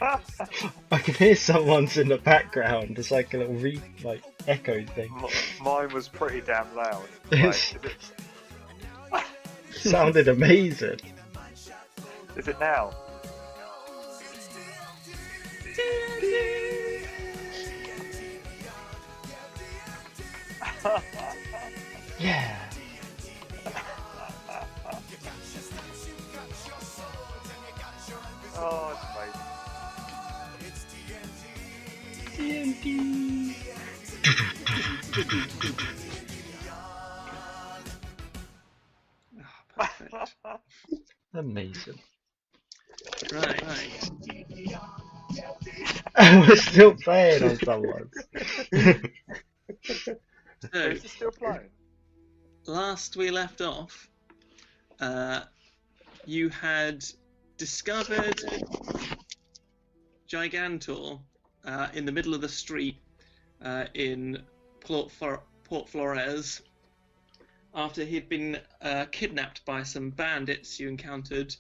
I can hear someone's in the background. It's like a little echo thing. Mine was pretty damn loud. It's- Is Sounded amazing. it now? Yeah. Oh, it's amazing. D&Tea. Perfect. Amazing. Right. We're still playing on someone's. So, Is it still playing? last we left off, you had discovered Gigantor in the middle of the street in Port Flores after he'd been kidnapped by some bandits you encountered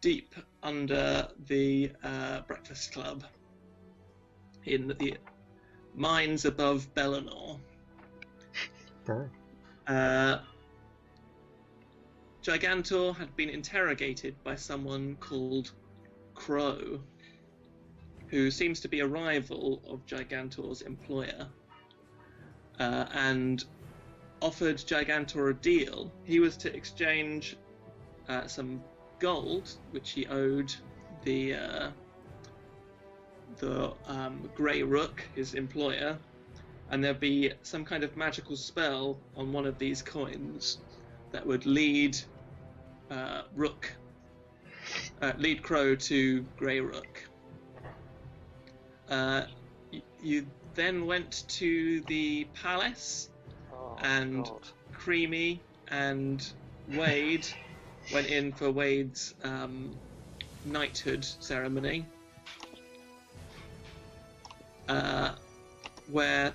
deep under the Breakfast Club in the mines above Bellinor. Gigantor had been interrogated by someone called Crow, who seems to be a rival of Gigantor's employer, and offered Gigantor a deal. He was to exchange some gold, which he owed the Grey Rook, his employer, and there'd be some kind of magical spell on one of these coins that would lead Crow to Grey Rook. You then went to the palace, and God. Creamy and Wade went in for Wade's knighthood ceremony, where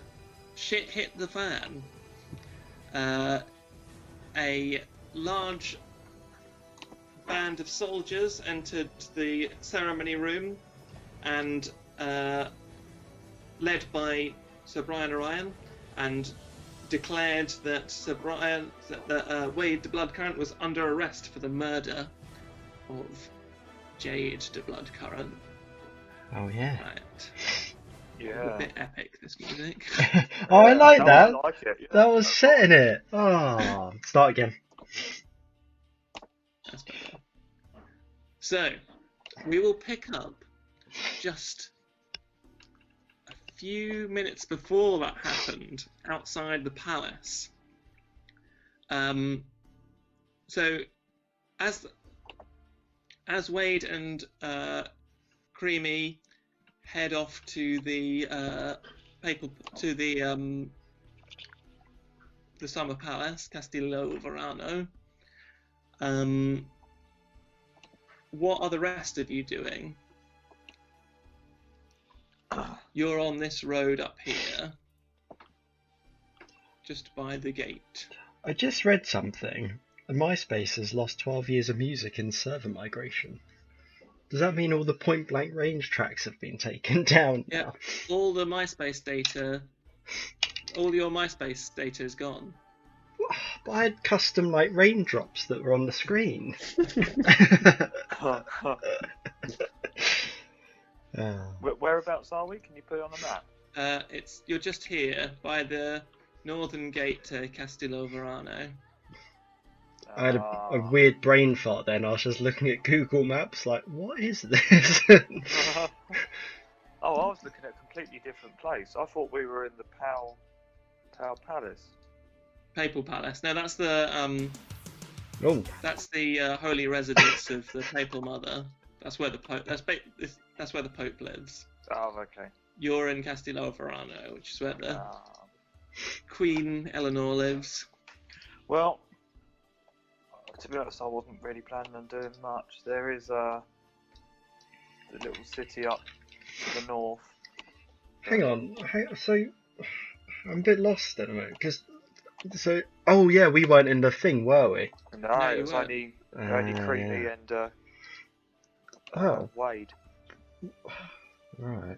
shit hit the fan. A large band of soldiers entered the ceremony room and led by Sir Brian Orion, and declared that Wade de Bloodcurrent was under arrest for the murder of Jade de Bloodcurrent. Oh yeah. Right. Yeah. A bit epic, this music. Oh, I like No, that. I like it, yeah. That was setting it. Oh, start again. That's better. So, we will pick up just a few minutes before that happened, outside the palace. So, as Wade and Creamy head off to the summer palace, Castillo Verano, what are the rest of you doing? You're on this road up here, just by the gate. I just read something. MySpace has lost 12 years of music in server migration. Does that mean all the Point Blank Range tracks have been taken down? Yeah, now? all your MySpace data is gone. But I had custom raindrops that were on the screen. Whereabouts are we? Can you put it on the map? You're just here by the northern gate to Castillo Verano. I had a weird brain fart then. I was just looking at Google Maps like, what is this? Oh, I was looking at a completely different place. I thought we were in the Tau Palace. Papal Palace. No, that's the Oh, that's the holy residence of the Papal Mother. That's where the Pope. That's where the Pope lives. Oh, okay. You're in Castillo Verano, which is where the Queen Eleanor lives. Well, to be honest, I wasn't really planning on doing much. There is the little city up to the north. hang on. So, I'm a bit lost at the moment. Oh yeah, we weren't in the thing, were we? No, No, it you was weren't. only Creamy Yeah. and Oh. Wade. Right.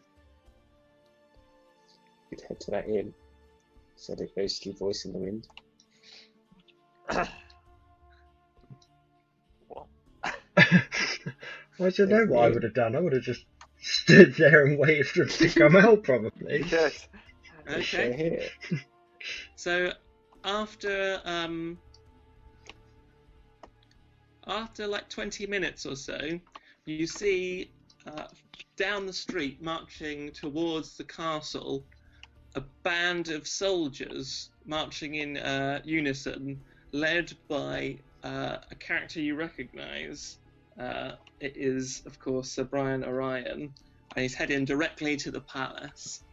You'd head to that inn, said a ghostly voice in the wind. What? I don't know what I would have done. I would have just stood there and waited for him to come out, probably. Yes. Share Okay. here. So after like 20 minutes or so, you see down the street marching towards the castle a band of soldiers marching in unison, led by a character you recognise. It is, of course, Sir Brian Orion, and he's heading directly to the palace.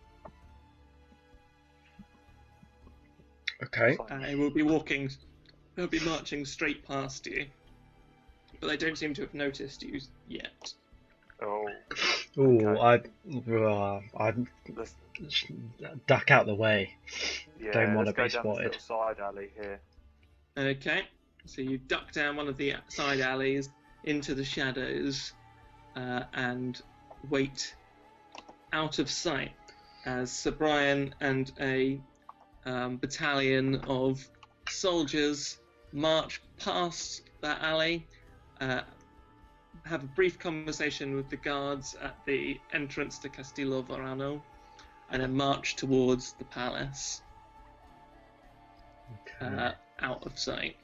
Okay. He will be marching straight past you, but they don't seem to have noticed you yet. Oh. Ooh, Okay. I'd Let's, duck out the way. yeah, Don't want let's to go be down spotted. this little side alley here. Okay, so you duck down one of the side alleys into the shadows and wait out of sight as Sir Brian and a battalion of soldiers march past that alley, have a brief conversation with the guards at the entrance to Castillo Varano, and then march towards the palace, Okay. out of sight.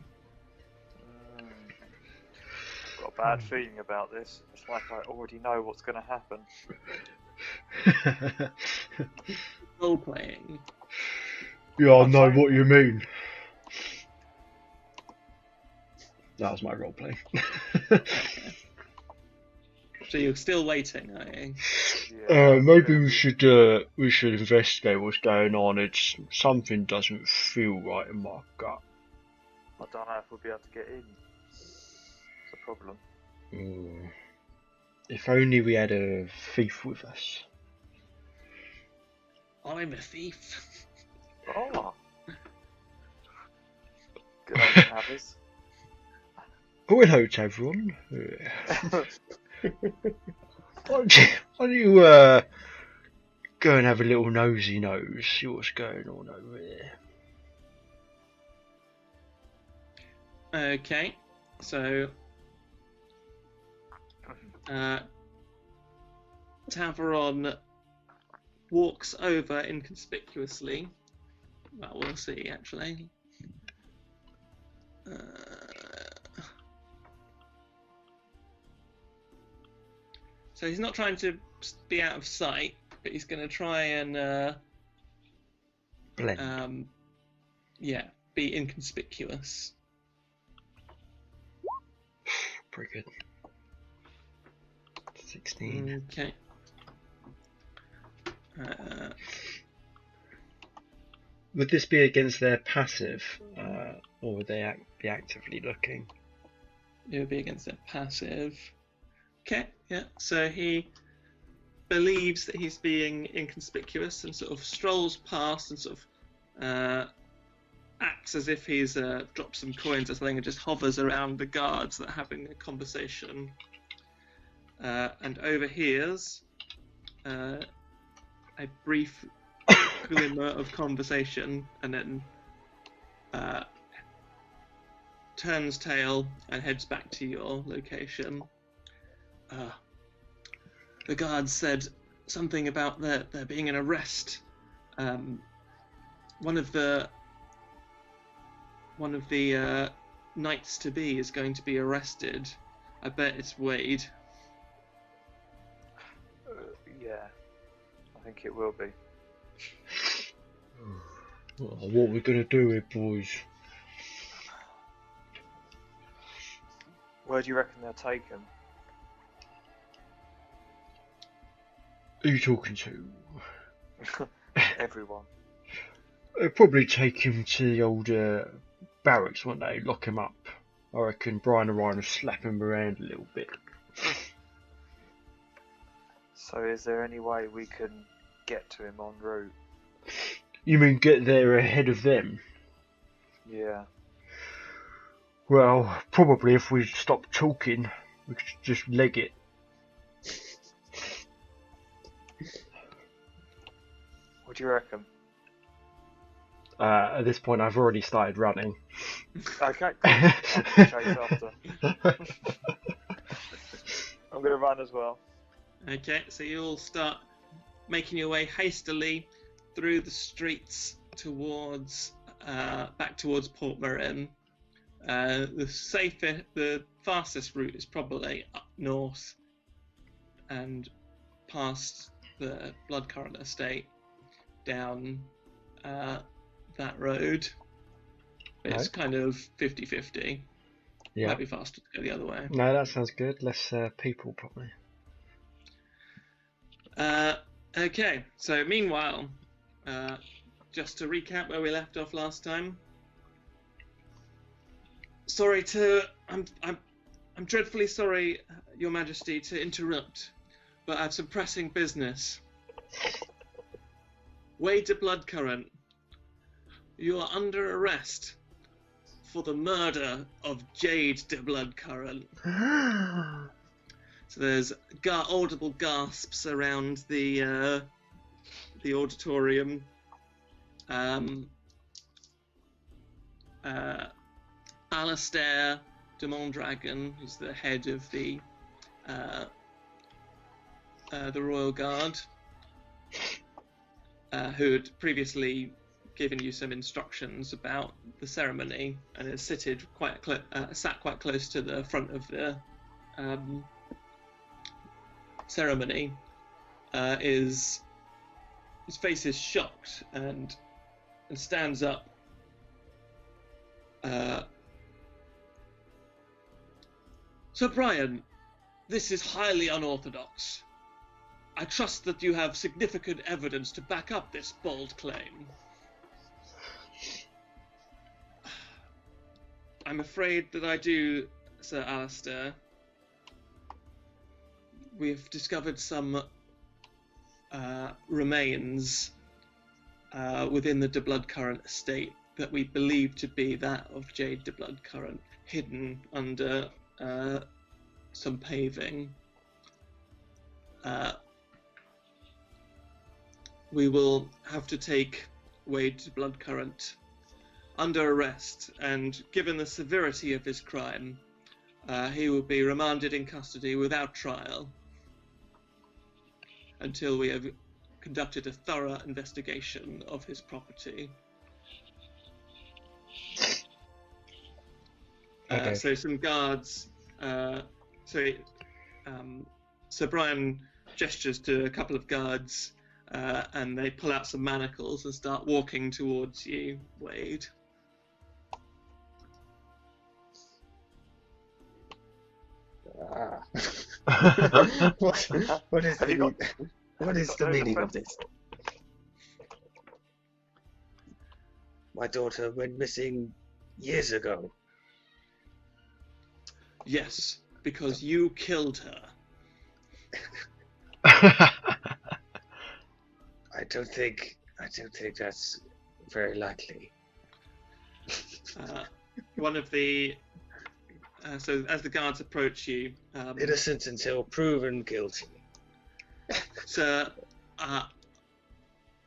I've got a bad feeling about this. It's like I already know what's going to happen. Role playing. Yeah, I I'm know saying- what you mean. That was my roleplay. So you're still waiting, are you? Yeah, Maybe yeah. we should investigate what's going on. It's something doesn't feel right in my gut. I don't know if we'll be able to get in. It's a problem. If only we had a thief with us. I'm a thief. Oh. Good old Travis. Oh, hello to everyone. Why don't you go and have a little nosy nose, see what's going on over there. Okay, so Tavaron walks over inconspicuously. Well, we'll see, actually. So he's not trying to be out of sight, but he's going to try and Blend. be inconspicuous. Pretty good. 16. Okay. Would this be against their passive, or would they be actively looking? It would be against their passive. Okay, yeah. So he believes that he's being inconspicuous and sort of strolls past and sort of acts as if he's dropped some coins or something and just hovers around the guards that are having a conversation, and overhears a brief glimmer of conversation, and then turns tail and heads back to your location. The guards said something about there being an arrest. One of the knights to be is going to be arrested. I bet it's Wade. Yeah, I think it will be. What are we gonna do here, boys? Where do you reckon they'll take him? Who are you talking to? Everyone. They'll probably take him to the old barracks, won't they? Lock him up. I reckon Brian and Ryan will slap him around a little bit. So is there any way we can get to him en route? You mean get there ahead of them? Yeah. Well, probably if we stop talking, we could just leg it. What do you reckon? At this point, I've already started running. Okay, cool. I'll chase after. I'm going to run as well. Okay, so you all start making your way hastily through the streets towards back towards Port Marin. The fastest route is probably up north and past the Bloodcurrent estate down that road. It's kind of 50-50. Yeah. Might be faster to go the other way. No, that sounds good. Less people, probably. Okay, so meanwhile, just to recap where we left off last time. I'm dreadfully sorry, Your Majesty, to interrupt, but I have some pressing business. Wade de Bloodcurrent, you are under arrest for the murder of Jade de Bloodcurrent. So there's audible gasps around the auditorium. Alastair de Mondragon, who's the head of the Royal Guard, who had previously given you some instructions about the ceremony and has sat quite close to the front of the ceremony, his face is shocked and stands up. Sir Brian, this is highly unorthodox. I trust that you have significant evidence to back up this bold claim. I'm afraid that I do, Sir Alastair. We've discovered some remains within the de Bloodcurrent estate that we believe to be that of Jade de Bloodcurrent, hidden under some paving. We will have to take Wade de Bloodcurrent under arrest, and given the severity of his crime, he will be remanded in custody without trial until we have conducted a thorough investigation of his property. Okay. So some guards. Sir Brian gestures to a couple of guards, and they pull out some manacles and start walking towards you, Wade. What is the meaning of this? My daughter went missing years ago. Yes, because you killed her. I don't think that's very likely. One of the so as the guards approach you, Innocent until proven guilty. Sir, I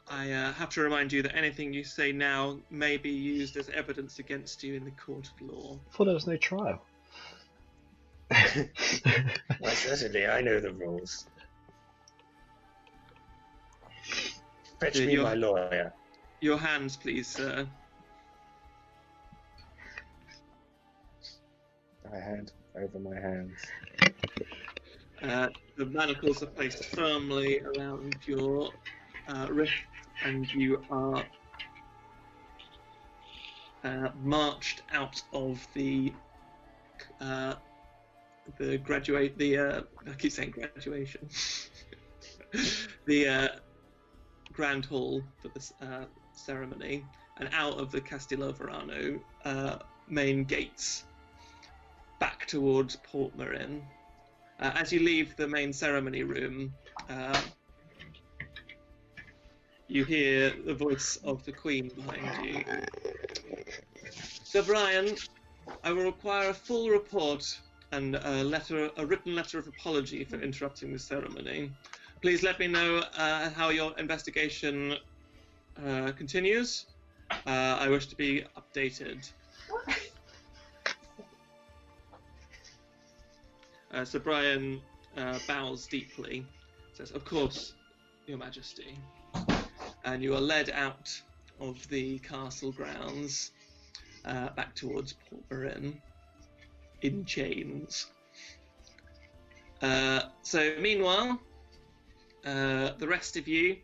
have to remind you that anything you say now may be used as evidence against you in the court of law. I thought there was no trial. Why, certainly, I know the rules. Fetch me my lawyer. Your hands, please, sir. I hand over my hands. The manacles are placed firmly around your wrist, and you are marched out of the I keep saying graduation. The Grand Hall for this ceremony, and out of the Castillo Verano main gates, back towards Port Marin. As you leave the main ceremony room, you hear the voice of the Queen behind you. Sir Brian, I will require a full report and a written letter of apology for interrupting the ceremony. Please let me know how your investigation continues. I wish to be updated. So Brian bows deeply, says, "Of course, Your Majesty." And you are led out of the castle grounds back towards Port Marin in chains. So meanwhile, the rest of you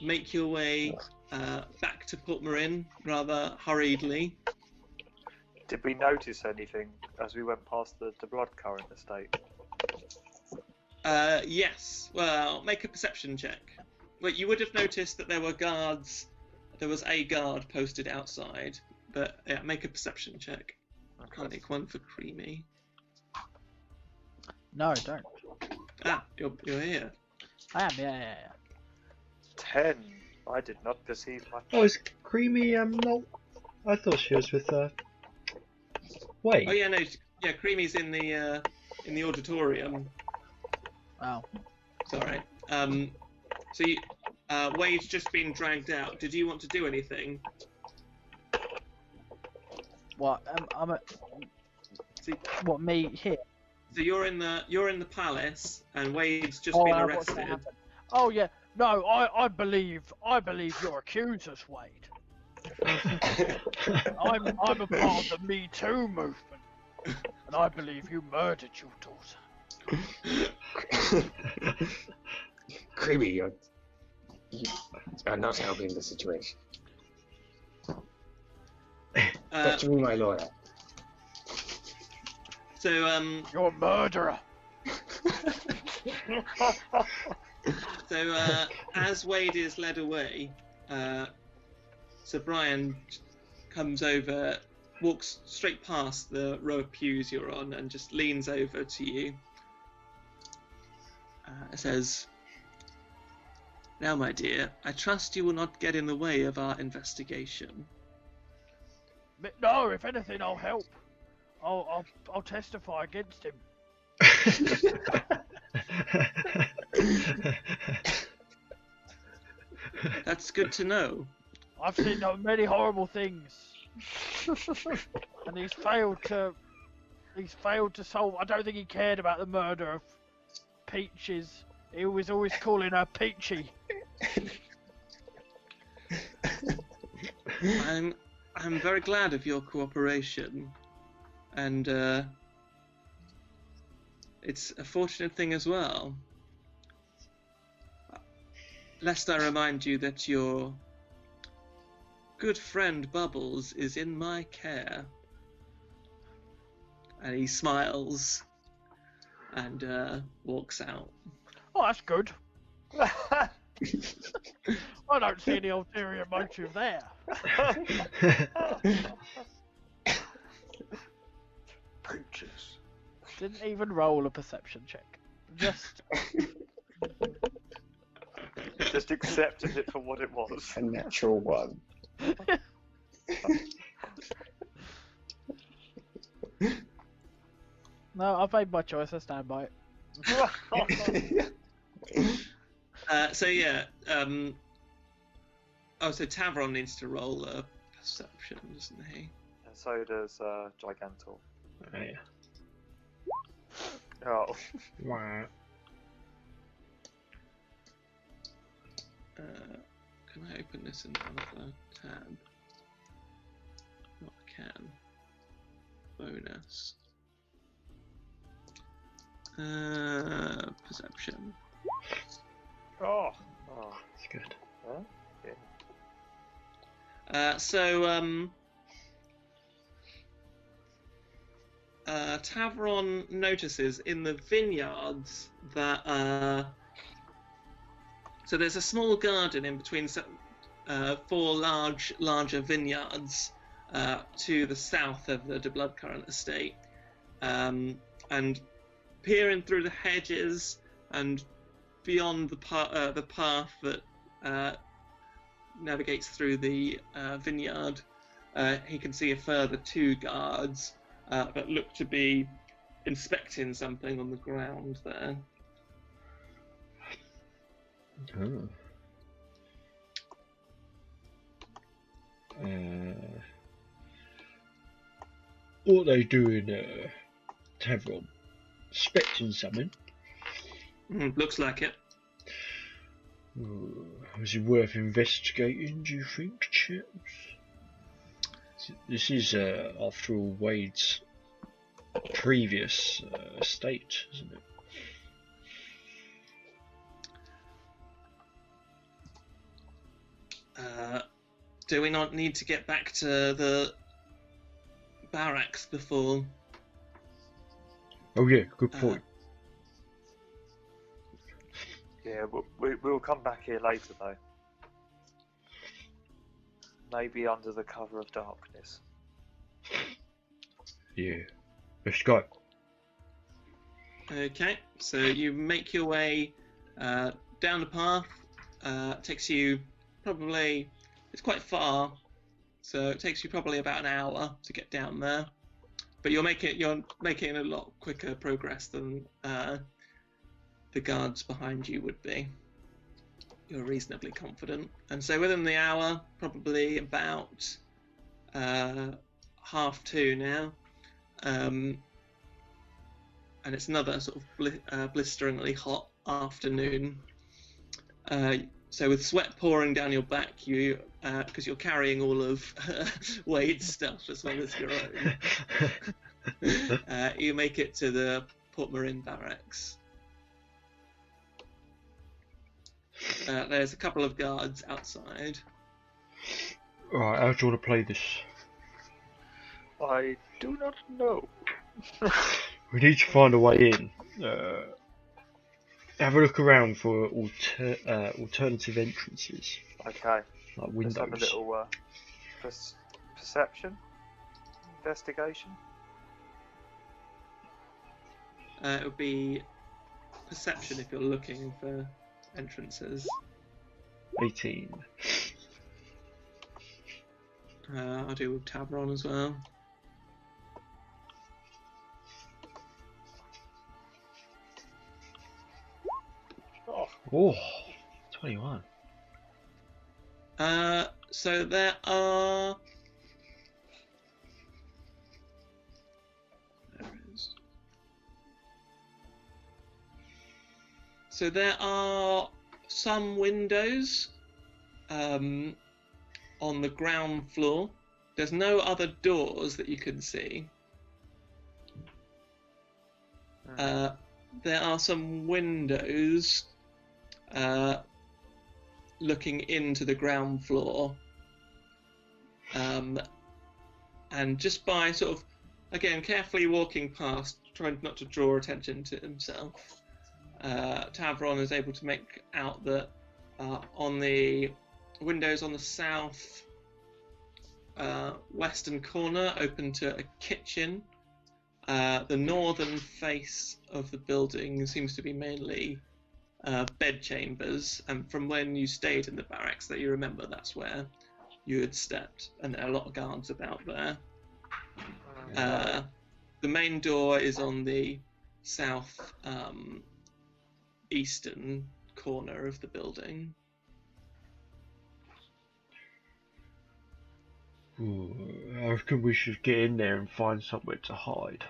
make your way back to Port Marin rather hurriedly. Did we notice anything as we went past the Bloodcurrant estate? Yes. Well, make a perception check. Well, you would have noticed that there were guards. There was a guard posted outside, but yeah, make a perception check. I'll make one for Creamy. No, don't. Ah, you're here. I am, yeah. 10. I did not perceive my... Oh, is Creamy not? I thought she was with Wait. Oh yeah, no, yeah, Creamy's in the auditorium. Oh. Sorry. So you, Wade's just been dragged out. Did you want to do anything? What? See, What, me here? so you're in the palace, and Wade's just been What's gonna arrested. happen? Oh yeah. No, I believe your accusers, Wade. I'm a part of the Me Too movement, and I believe you murdered your daughter. Creamy, you are not helping the situation. Talk to me, my lawyer. So You're a murderer. So as Wade is led away, Sir Brian comes over, walks straight past the row of pews you're on, and just leans over to you. Says, "Now, my dear, I trust you will not get in the way of our investigation." No, if anything, I'll help. I'll testify against him. That's good to know. I've seen many horrible things, and he's failed to solve. I don't think he cared about the murder of Peaches. He was always calling her Peachy. I'm very glad of your cooperation, and it's a fortunate thing as well. Lest I remind you that your good friend Bubbles is in my care. And he smiles and walks out. Oh, that's good. I don't see any ulterior motive there. Peaches. Didn't even roll a perception check. Just accepted it for what it was. A natural one. No, I've made my choice. I stand by it. So yeah, so Tavron needs to roll a perception, doesn't he? And so does Gigantor. Oh, yeah. Oh. Wow. Can I open this in another tab? Not can. Bonus. Perception. Oh. That's good. Huh? Yeah. Tavron notices in the vineyards that so there's a small garden in between four larger vineyards to the south of the Bloodcurrant estate, and peering through the hedges and beyond the path that navigates through the vineyard, he can see a further two guards that look to be inspecting something on the ground there. Oh. What they doing, tavern? Expecting something? Looks like it. Is it worth investigating, do you think, chaps? This is, after all, Wade's previous estate, isn't it? Do we not need to get back to the barracks before? Oh yeah, good point. Yeah, we'll come back here later though. Maybe under the cover of darkness. Yeah, let's go. Okay, so you make your way down the path. Takes you probably, it's quite far, so it takes you probably about an hour to get down there. But you're making a lot quicker progress than the guards behind you would be. You're reasonably confident, and so within the hour, probably about 2:30 now, and it's another sort of blisteringly hot afternoon. So with sweat pouring down your back, you because you're carrying all of Wade's stuff as well as your own, you make it to the Port Marin barracks. There's a couple of guards outside. Alright, how do you want to play this? I do not know. We need to find a way in. Have a look around for alternative entrances, Okay. like Let's windows. have a little perception, investigation. It would be perception if you're looking for entrances. 18. I'll do with Tavron as well. Oh, 21. So there are. There is. So there are some windows on the ground floor. There's no other doors that you can see. There are some windows looking into the ground floor. And just by sort of, again, carefully walking past, trying not to draw attention to himself, Tavron is able to make out that on the windows on the south western corner open to a kitchen. The northern face of the building seems to be mainly bed chambers, and from when you stayed in the barracks that you remember, that's where you had stepped, and there are a lot of guards about there. The main door is on the south eastern corner of the building. Ooh, I reckon we should get in there and find somewhere to hide.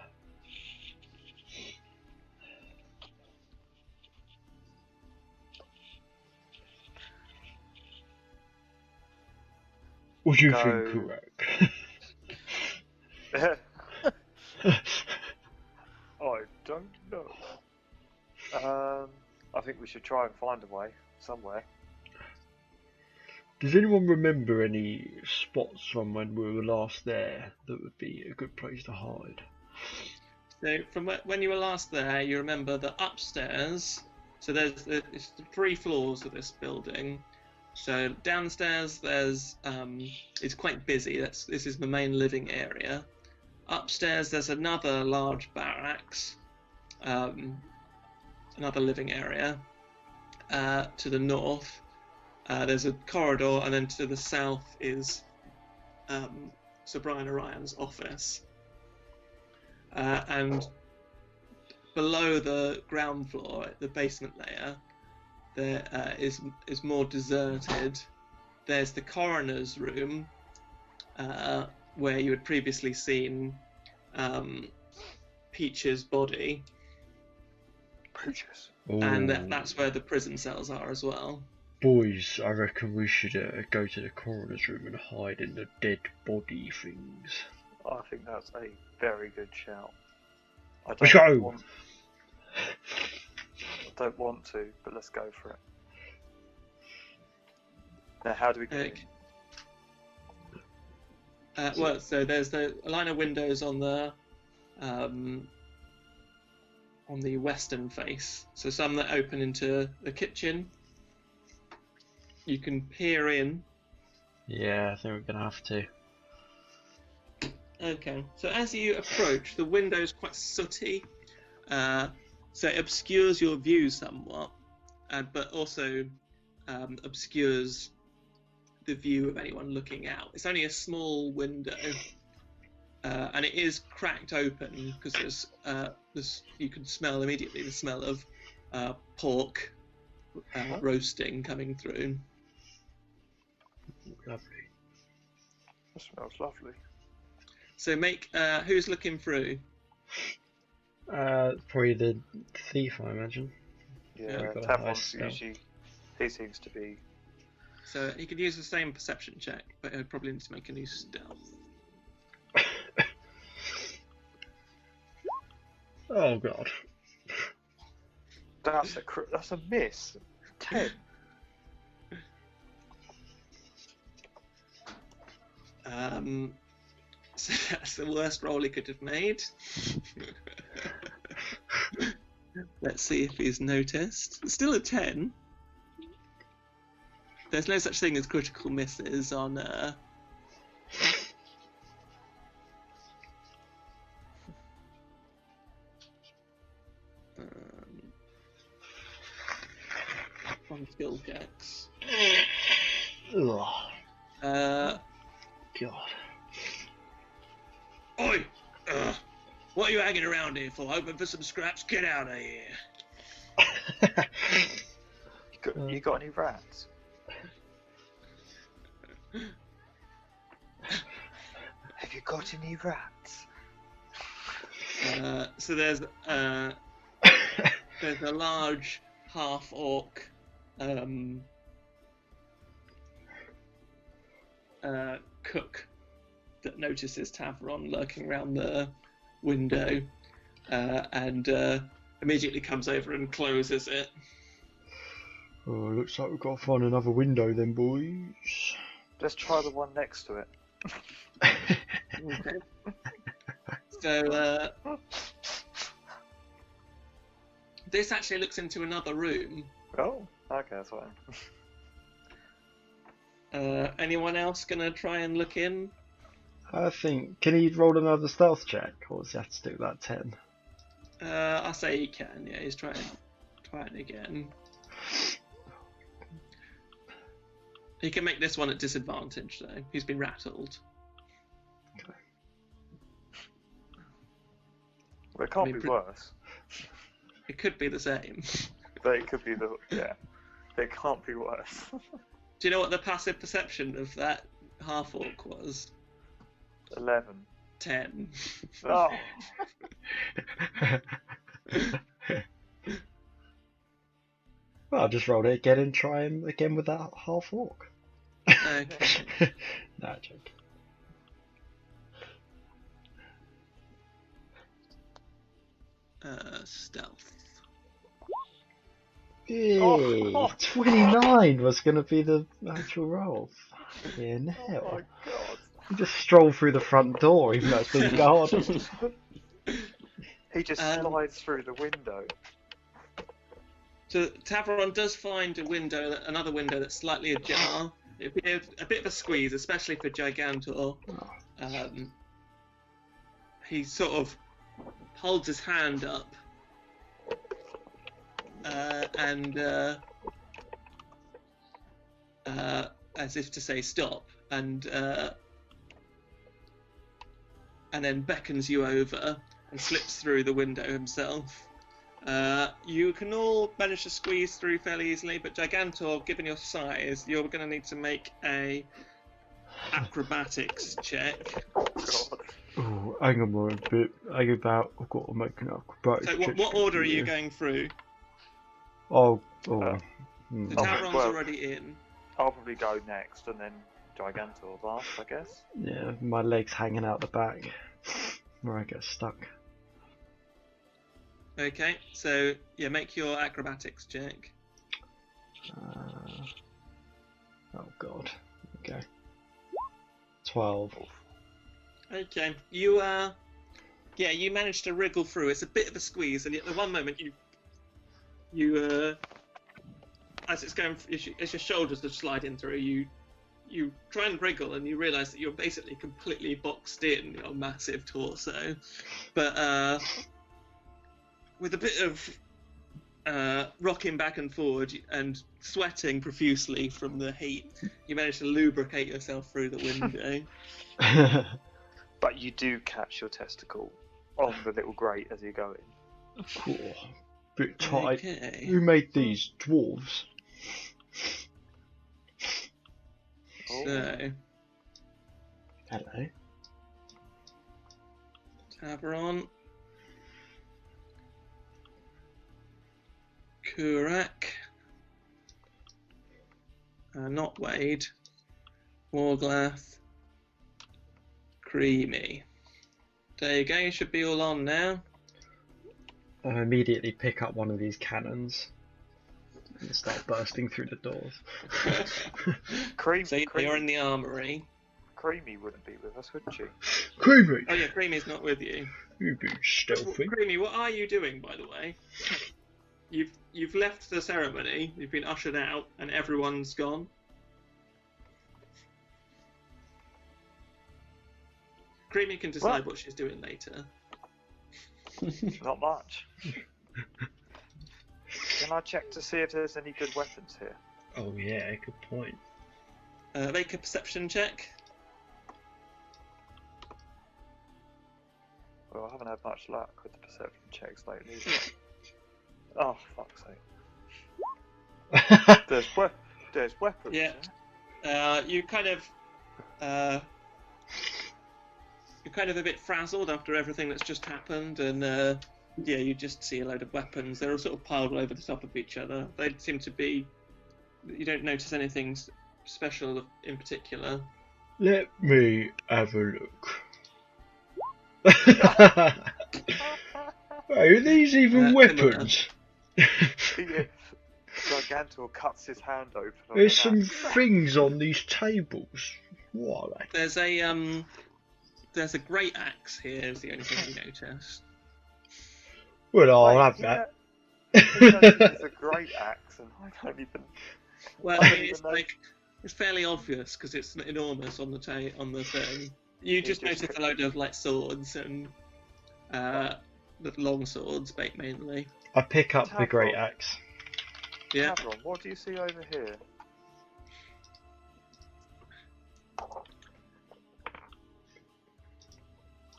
What do you think, Kurak? I don't know. I think we should try and find a way somewhere. Does anyone remember any spots from when we were last there that would be a good place to hide? So from when you were last there, you remember that upstairs, so there's the 3 floors of this building. So downstairs there's it's quite busy. This is the main living area. Upstairs there's another large barracks, another living area. To the north there's a corridor, and then to the south is Sir Brian Orion's office. And below the ground floor, the basement layer, there is more deserted. There's the coroner's room, where you had previously seen Peach's body, Peaches. and Ooh. that's where the prison cells are as well. Boys, I reckon we should go to the coroner's room and hide in the dead body things. I think that's a very good shout. I Let's go! don't want to, but let's go for it. Now, how do we get in? Well, so there's the line of windows on the western face. So some that open into the kitchen. You can peer in. Yeah, I think we're gonna have to. Okay. So as you approach, the window's quite sooty, so it obscures your view somewhat, but also obscures the view of anyone looking out. It's only a small window, and it is cracked open because you can smell immediately the smell of pork roasting coming through. Lovely. That smells lovely. So make who's looking through? Probably the thief, I imagine. Yeah, we've got a high Tavron's stealth. usually. He seems to be. So he could use the same perception check, but he'd probably need to make a new stealth. Oh god. That's a miss. 10. So that's the worst roll he could have made. Let's see if he's noticed. Still a 10. There's no such thing as critical misses on on skill checks. Ugh. God. Oi! What are you hanging around here for? Hoping for some scraps? Get out of here! You got any rats? Have you got any rats? So there's a large half-orc cook that notices Tavron lurking around the window and immediately comes over and closes it. Oh, looks like we've got to find another window then, boys. Let's try the one next to it. Okay. So this actually looks into another room. Oh, okay, that's fine. Anyone else gonna try and look in? I think. Can he roll another stealth check, or does he have to do that 10? I say he can. Yeah, he's trying again. He can make this one at disadvantage though. He's been rattled. Okay. Well, it can't be worse. It could be the same. But it could be yeah. It can't be worse. Do you know what the passive perception of that half-orc was? 11. 10. Oh. Well, I'll just roll it again and try him again with that half orc. Okay. Nah, joke. Stealth. Yay, Oh. 29 was going to be the actual roll. Fucking Oh hell. my god. You just stroll through the front door even though it's been guarded. He just slides through the window. So Tavron does find another window that's slightly ajar. It'd be a bit of a squeeze, especially for Gigantor. He sort of holds his hand up and as if to say stop, and then beckons you over and slips through the window himself. You can all manage to squeeze through fairly easily, but Gigantor, given your size, you're going to need to make a acrobatics check. God. Oh, hang on a bit. I've got to make an acrobatics So check. what order are you going through? Oh. Uh, The Oh, Tavron's well- already in. I'll probably go next, and then Gigantor last, I guess. Yeah, my leg's hanging out the back where I get stuck. Okay, so yeah, make your acrobatics check. Oh god. Okay. 12. Okay, you you managed to wriggle through. It's a bit of a squeeze, and yet the one moment you as it's going, as your shoulders are sliding through, you try and wriggle, and you realise that you're basically completely boxed in your massive torso, but with a bit of rocking back and forward and sweating profusely from the heat, you manage to lubricate yourself through the window. But you do catch your testicle on the little grate as you go in. Cool. Bit tight. Okay. Who made these dwarves? So, Hello. Tavron, Kurak, not Wade, Warglath, Creamy. There you go, you should be all on now. I immediately pick up one of these cannons and start bursting through the doors. So you're in the armory. Creamy wouldn't be with us, would she? Creamy! Oh yeah, Creamy's not with you. You be stealthy. Creamy, what are you doing, by the way? You've left the ceremony, you've been ushered out, and everyone's gone. Creamy can decide what she's doing later. Not much. Can I check to see if there's any good weapons here? Oh yeah, good point. Make a perception check. Well, I haven't had much luck with the perception checks lately. Oh, fuck's sake. There's weapons. Yeah. You kind of you're kind of a bit frazzled after everything that's just happened, and you just see a load of weapons. They're all sort of piled over the top of each other. They seem to be. You don't notice anything special in particular. Let me have a look. Are these even weapons? Gigantor cuts his hand open. There's some things on these tables. What are they? There's a great axe here. Is the only thing you notice. Well, I'll have that. It's a great axe, and I don't even. Well, I mean, it's fairly obvious because it's enormous on the thing. You just notice a load of like swords and the long swords, mainly. I pick up the great axe. Yeah. Tavron, what do you see over here?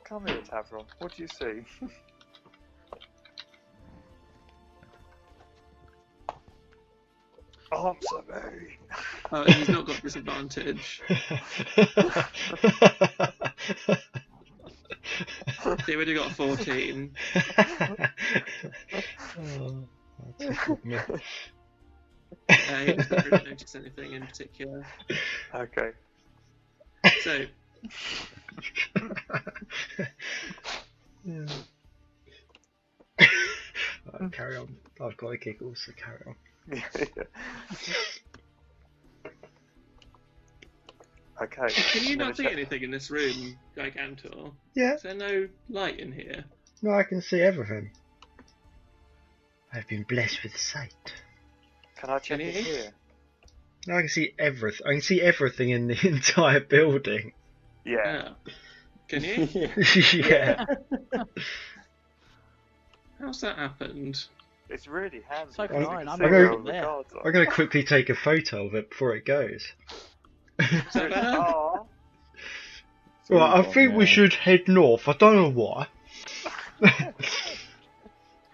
Come here, Tavron. What do you see? Answer me. Oh, he's not got disadvantage. He already got 14. Oh, that tickled me. He doesn't really notice anything in particular. Okay. So, carry on. I've got a giggle, so carry on. Okay. can you I'm gonna not see check- anything in this room, Gigantor? Yeah, Is there no light in here? no, I can see everything. I've been blessed with sight. Can I check Can it you? here? Now I can see everything. I can see everything in the entire building. Yeah. Can you? Yeah. How's that happened? It's really handy. So because can you I, can I'm see over where all the there. guards are. I'm going to quickly take a photo of it before it goes. Is that better? Oh, Well, I think we should head north. I don't know why.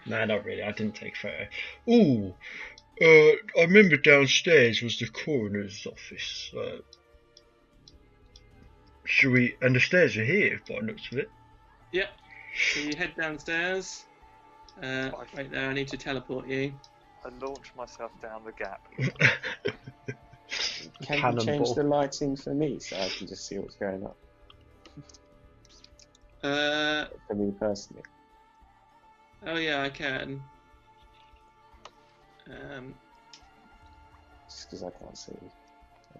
No, not really. I didn't take a photo. Ooh, I remember downstairs was the coroner's office. Should we? And the stairs are here, by the looks of it. Yep. So you head downstairs. Right there, I need to teleport you. I launch myself down the gap. Can you Cannonball. change the lighting for me so I can just see what's going on? For me personally. Oh yeah, I can. Just because I can't see.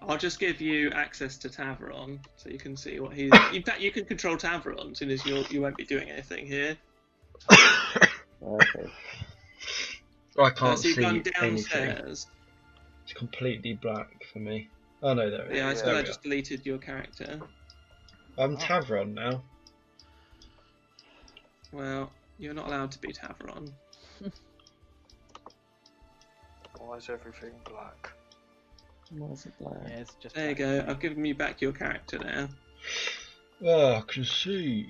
I'll just give you access to Tavron, so you can see what he's. In fact, you can control Tavron, as soon as you won't be doing anything here. Okay. I can't So you've see gone anything. downstairs. It's completely black for me. Oh no, there it is. Yeah, I There suppose I we just deleted your character. are. I'm Tavron now. Well, you're not allowed to be Tavron. Why is everything black? Why is it black? Yeah, it's just. There you go. I've given you back your character now. Oh, I can see.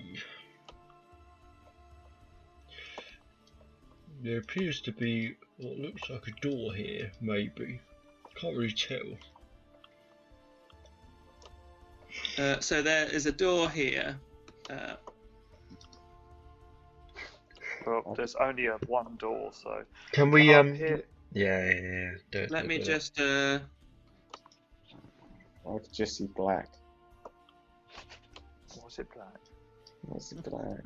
There appears to be what looks like a door here, maybe. Can't really tell. So there is a door here. Well, there's only one door, so. Can we Can I appear- Yeah. Let me do it. just. I could just see black. Why is it black? Why is it black?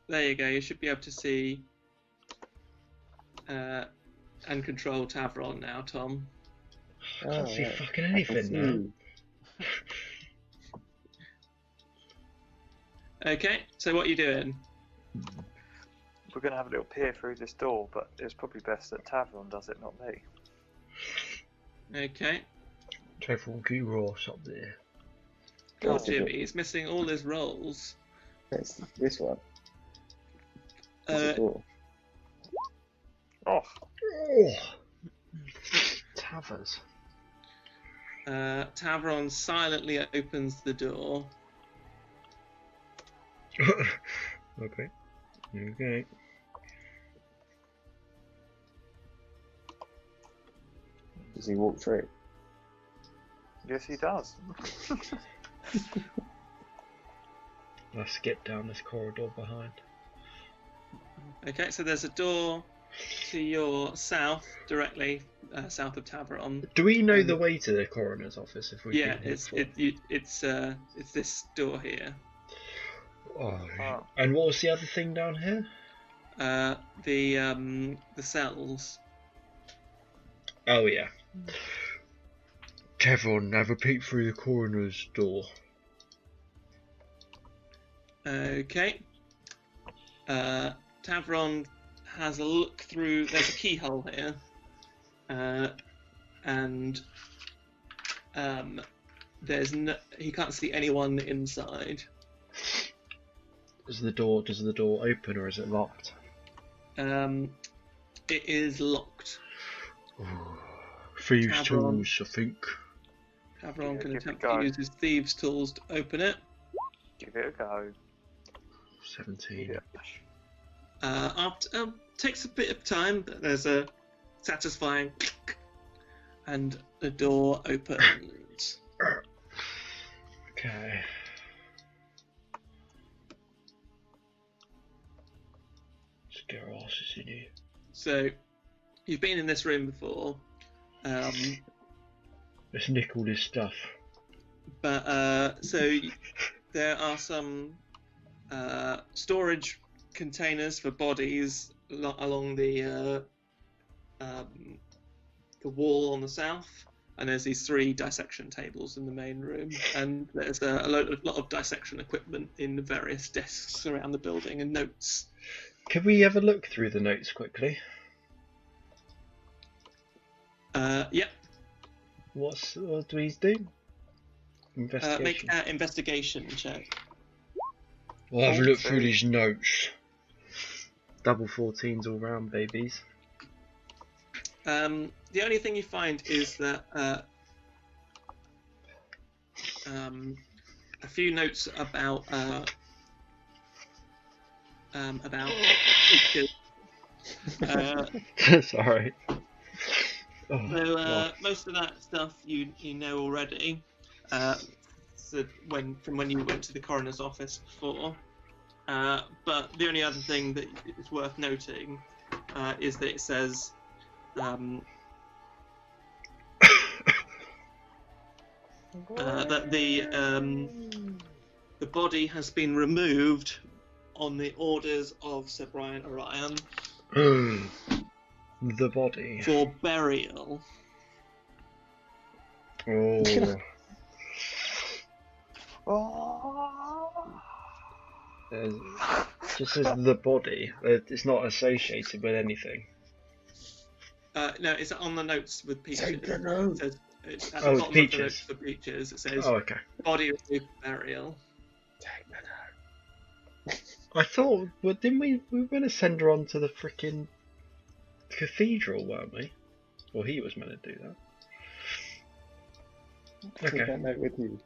There you go. You should be able to see and control Tavron now, Tom. I can't see right. fucking I can anything now. see. Okay. So what are you doing? We're going to have a little peer through this door, but it's probably best that Tavron does it, not me. Okay. Tavron Gyros up there. Poor That's a Jimmy. bit- He's missing all his rolls. It's this one. It's a door. Oh, Oh, Tavers. Tavron silently opens the door. Okay. Okay. Does he walk through? yes, he does. I'll skip down this corridor behind. Okay, so there's a door to your south, directly south of Tavron. Do we know the way to the coroner's office if we? Yeah, it's this door here. Oh. Oh. And what was the other thing down here? The cells. Oh yeah. Tavron, have a peek through the coroner's door. Okay. Tavron has a look through. There's a keyhole here, and there's no. He can't see anyone inside. Does the door open or is it locked? It is locked. Ooh, thieves' Tavron. tools, I think. Tavron Yeah, can give it a attempt go. to use his thieves' tools to open it. Give it a go. 17. Yeah. After takes a bit of time, but there's a satisfying click, and the door opens. Okay. Let's get our asses in here. So, you've been in this room before, Let's nick all this stuff. but so there are some storage containers for bodies along the wall on the south, and there's these 3 dissection tables in the main room, and there's a lot of dissection equipment in the various desks around the building and notes. Can we have a look through the notes quickly? Yep. What do we do? Make Investigation. an investigation check. We'll have a look through these notes. Double 14s all round, babies. The only thing you find is that a few notes about about creatures. Sorry. Oh, So God. most of that stuff you know already. So from when you went to the coroner's office before. But the only other thing that is worth noting is that it says that the body has been removed on the orders of Sir Brian Orion The body. for burial. Oh. Just as the body. It's not associated with anything. No, it's on the notes with Peaches. Take the note. It says, it's at Oh, the it's bottom of the Peaches. notes for Peaches. It says Oh, okay. body removed for burial. Take the note. I thought, well, didn't we were going to send her on to the frickin' cathedral, weren't we? Or he was meant to do that. Take Okay. that note with you.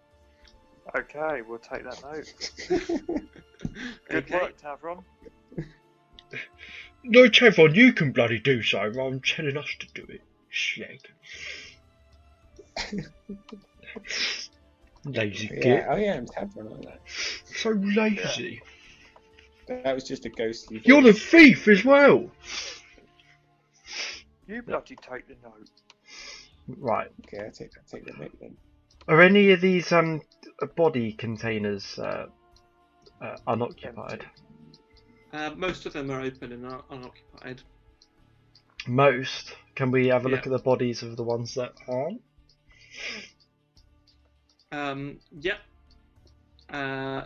Okay, we'll take that note. Good Okay. work, Tavron. No, Trevor, you can bloody do so. I'm telling us to do it. Shag. Lazy git. Yeah, I am Tavron like that. So lazy. That was just a ghostly voice. You're the thief as well. You bloody take the note. Right. Okay, I take the note then. Are any of these body containers unoccupied? Most of them are open and are unoccupied. Most. Can we have a look Yeah. at the bodies of the ones that aren't? Yep.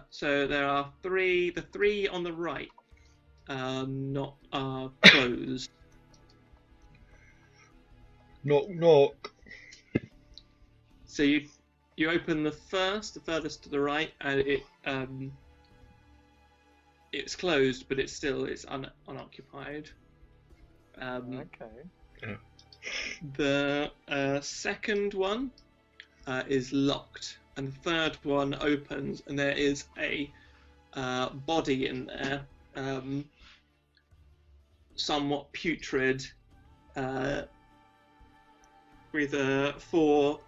So there are three. The three on the right are closed. Knock knock. So you open the furthest to the right, and it's closed, but it's unoccupied. Okay. The second one is locked, and the third one opens, and there is a body in there, somewhat putrid, with 4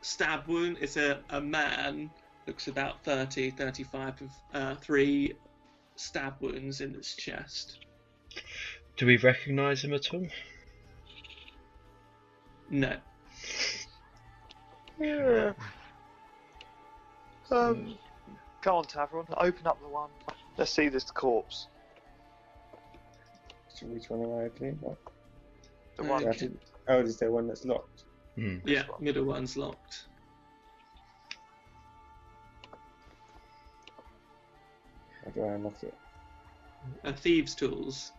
stab wound. It's a man, looks about 30, 35, with 3 stab wounds in his chest. Do we recognise him at all? No. Yeah. Come on, Tavron. Open up the one. Let's see this corpse. So which one am I opening? What? The one. Okay. Oh, is there one that's locked? Yeah, middle one's locked. How do I unlock it? Thieves' tools.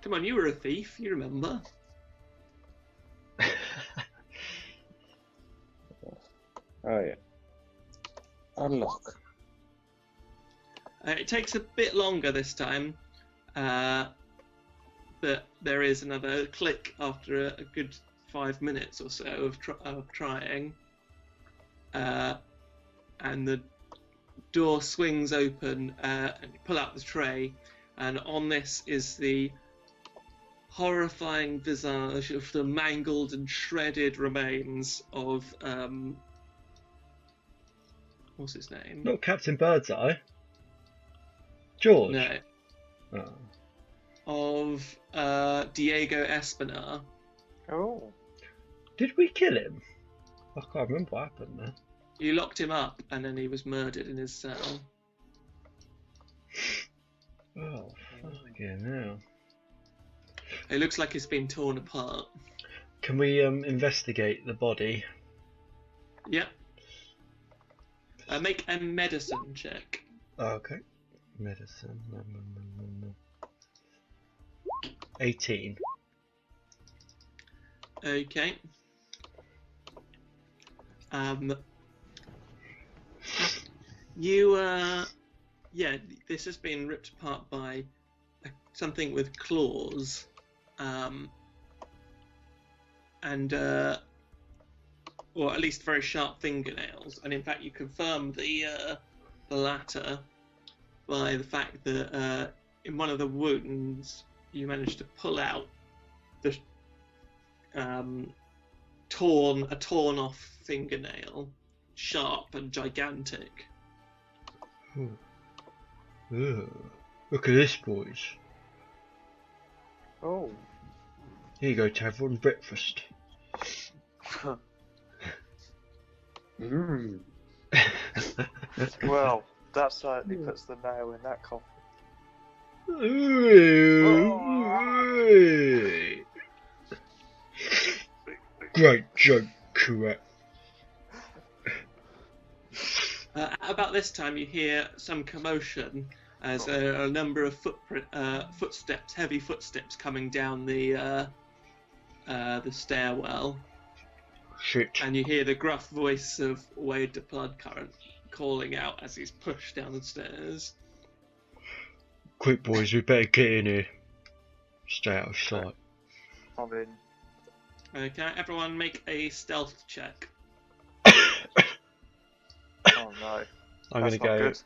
Come on, you were a thief, you remember. Oh yeah. Unlock. It takes a bit longer this time, but there is another click after a good 5 minutes or so of trying, and the door swings open, and you pull out the tray, and on this is the horrifying visage of the mangled and shredded remains of what's his name? Not Captain Birdseye. George. No, Oh. of Diego Espinar. Oh. Did we kill him? I can't remember what happened there. You locked him up, and then he was murdered in his cell. Oh, fucking hell. It looks like it's been torn apart. Can we investigate the body? Yep. Make a medicine check. Oh, okay. Medicine. 18. Okay. Yeah, this has been ripped apart by something with claws, and or at least very sharp fingernails. And in fact, you confirm the latter by the fact that in one of the wounds, you manage to pull out the torn off fingernail, sharp and gigantic. Ugh. Look at this, boys. Oh. Here you go, Tavern, breakfast. Mm. Well, that certainly puts the nail in that coffin. Great joke, correct. At about this time, you hear some commotion as a number of footsteps, heavy footsteps, coming down the stairwell. Shit. And you hear the gruff voice of Wade the Bloodcurrent calling out as he's pushed down the stairs. Quick, boys, we better get in here. Stay out of sight. I'm in. Okay, everyone make a stealth check. Oh no. I'm That's gonna not go. good.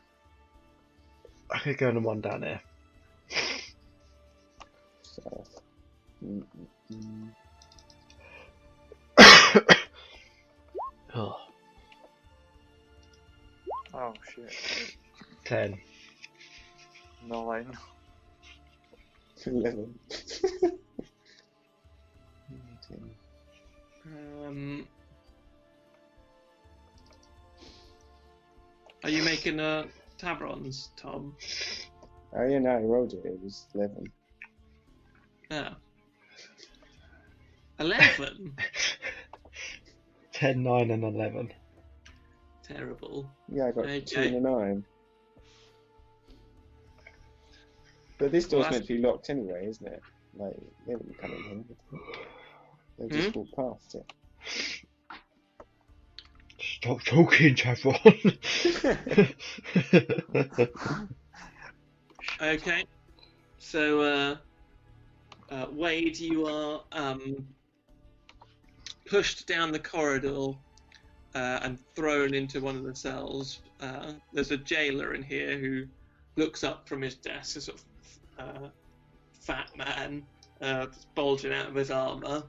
I'm gonna go on the one down there. So, Oh, Oh shit. 10. 9. 11. Are you making taverns, Tom? Oh yeah, no, I rolled it. It was 11. Yeah. 11? 10, 9 and 11. Terrible. Yeah, I got Okay. 2 and a 9. But this door's Well, meant to be locked anyway, isn't it? Like, they wouldn't come in here. They just walk past it. Stop talking, Tavron. Okay. So, Wade, you are pushed down the corridor and thrown into one of the cells. There's a jailer in here who looks up from his desk, a sort of fat man that's bulging out of his armour.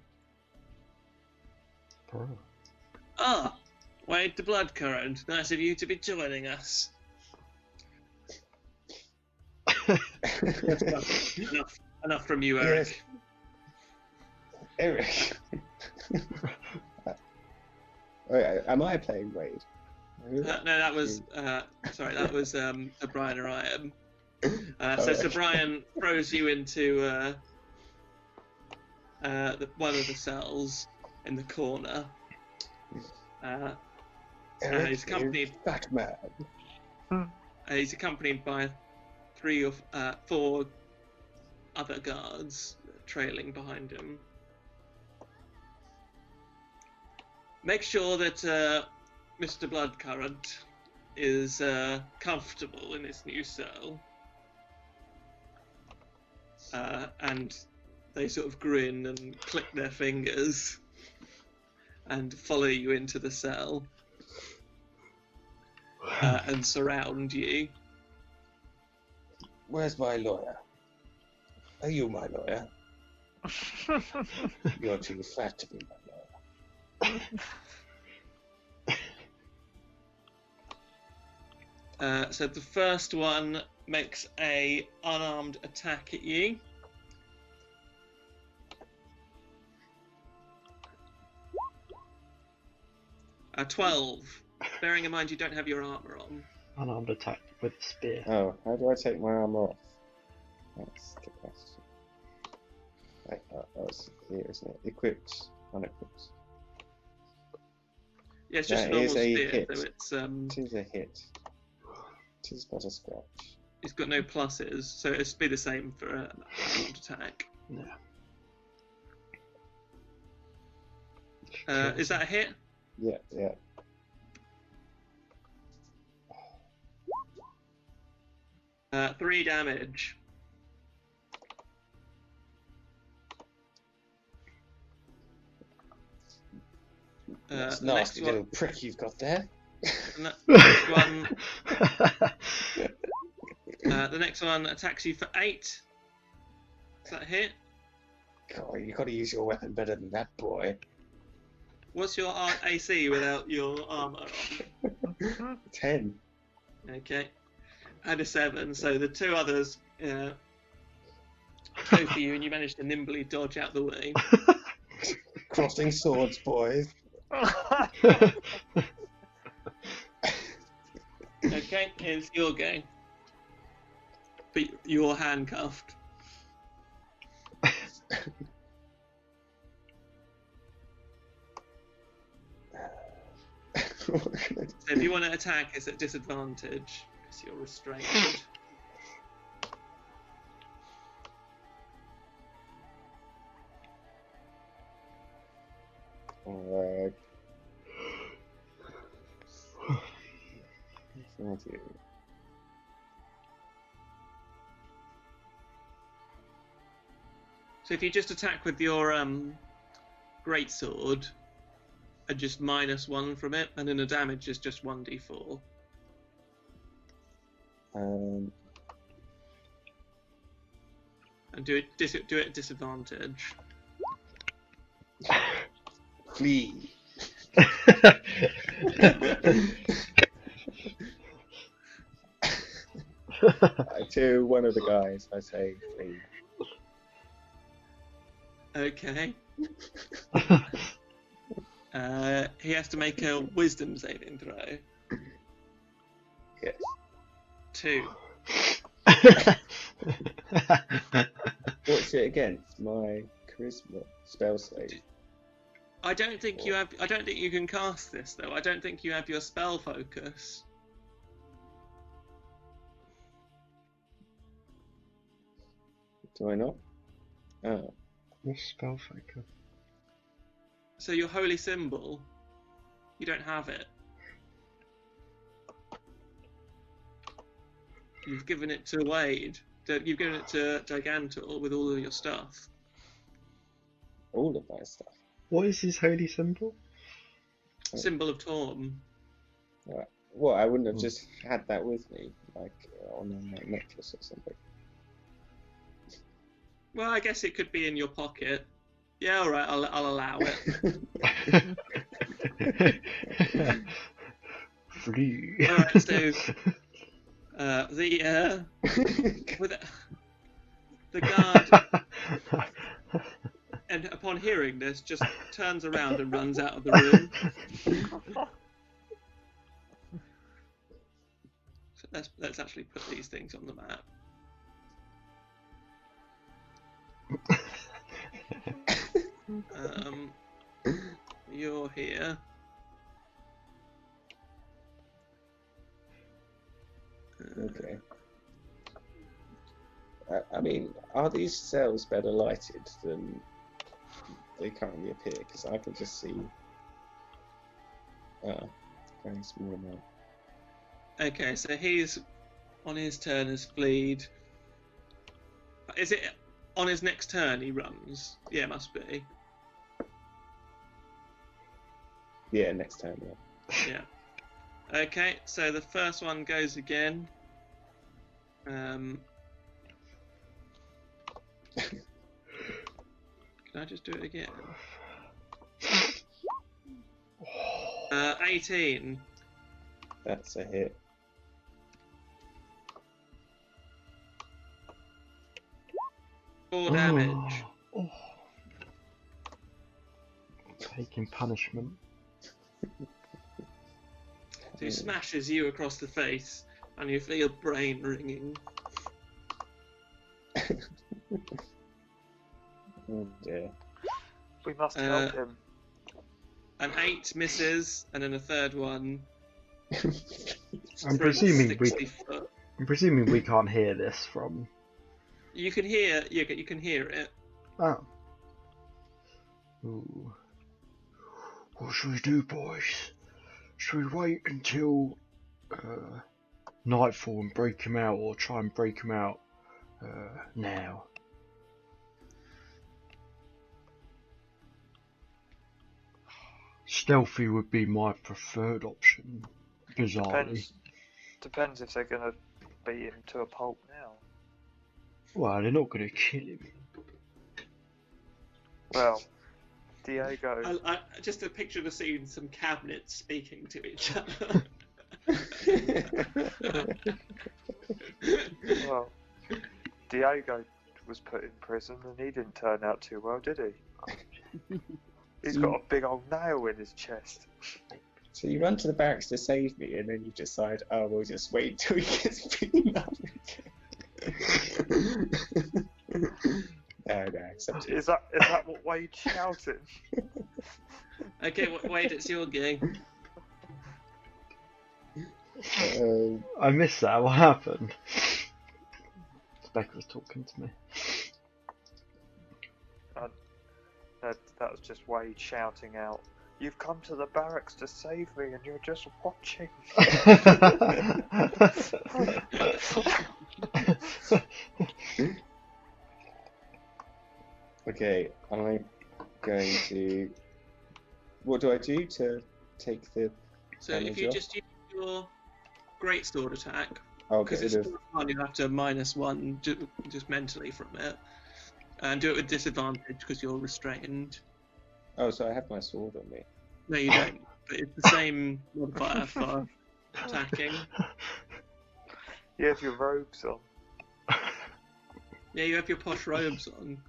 Ah, Wade the Bloodcurrent. Nice of you to be joining us. Enough from you, Eric. Yes. Eric. Wait, am I playing Wade? No, that was sorry, that was Sir Brian Orion. So Sir Brian throws you into one of the cells in the corner. Eric, he's accompanied. you fat man. He's accompanied by 3 or 4 other guards trailing behind him. Make sure that Mr. Bloodcurrent is comfortable in his new cell. And they sort of grin and click their fingers and follow you into the cell and surround you. Where's my lawyer? Are you my lawyer? You're too fat to be my lawyer. So the first one makes a unarmed attack at you. A 12. Bearing in mind you don't have your armour on. Unarmed attack with a spear. Oh, how do I take my arm off? That's the question. Right, that was here, isn't it? Equipped, unequipped. Yeah, it's just That a normal is a spear, hit. so it's It is a hit. It is but a scratch. it's got no pluses, so it'll be the same for an unarmed attack. Yeah. Is that a hit? Yeah, yeah. Uh, 3 damage. That's The next nasty one, little prick you've got there. the next one The next one attacks you for 8. Is that a hit? God, you got to use your weapon better than that, boy. What's your AC without your armor on? 10. Okay. And a 7, so the 2 others go for you, and you manage to nimbly dodge out the way. Crossing swords, boys. Okay, it's your game. But you're handcuffed. So if you want to attack, it's at disadvantage because you're restrained. Alright. Thank you. So if you just attack with your greatsword, and just -1 from it, and then the damage is just 1d4. Um, And do it at disadvantage. Flee. To one of the guys, I say flee. Okay. He has to make a wisdom saving throw. Yes. 2. What's it against? My charisma spell save. I don't think you have. I don't think you can cast this though. I don't think you have your spell focus. Do I not? Oh. What's spell focus? So your holy symbol, you don't have it. You've given it to Wade. You've given it to Gigantor with all of your stuff. All of my stuff. What is his holy symbol? Symbol of Torm. Right. What? I wouldn't have just had that with me, like on a necklace or something. Well, I guess it could be in your pocket. Yeah, all right. I'll allow it. Flee. All right. So the guard, and upon hearing this, just turns around and runs out of the room. So let's actually put these things on the map. You're here. Okay. I mean, are these cells better lighted than they currently appear? Because I can just see very small amount. Okay, so he's on his turn has fleed. Is it on his next turn he runs? Yeah, must be. Yeah, next time. Yeah. Okay, so the first one goes again. Can I just do it again? 18. That's a hit. Four damage. Oh. Taking punishment. So he smashes you across the face, and you feel brain ringing. Oh dear. We must help him. An 8 misses, and then a third one. I'm presuming 60 foot. I'm presuming we can't hear this from. You can hear. You can hear it. Oh. Ooh. What should we do, boys? Should we wait until nightfall and break him out, or try and break him out now? Stealthy would be my preferred option, bizarrely. Depends if they're gonna beat him to a pulp now. Well, they're not going to kill him. Well, Diego. I just a picture of the scene: some cabinets speaking to each other. Well, Diego was put in prison and he didn't turn out too well, did he? He's got a big old nail in his chest. So you run to the barracks to save me, and then you decide, oh, we'll just wait till he gets beaten up again. No, it's up to you. Is that what Wade's shouting? Okay, Wade, it's your game. I missed that. What happened? Becca was talking to me. That was just Wade shouting out, "You've come to the barracks to save me and you're just watching." Okay, I'm going to. What do I do to take the So if damage you off? just use your greatsword attack, I'll because get it's rid of. fun, you have to -1 just mentally from it, and do it with disadvantage because you're restrained. Oh, so I have my sword on me. No, you don't. But it's the same modifier for attacking. You have your robes on. Yeah, you have your posh robes on.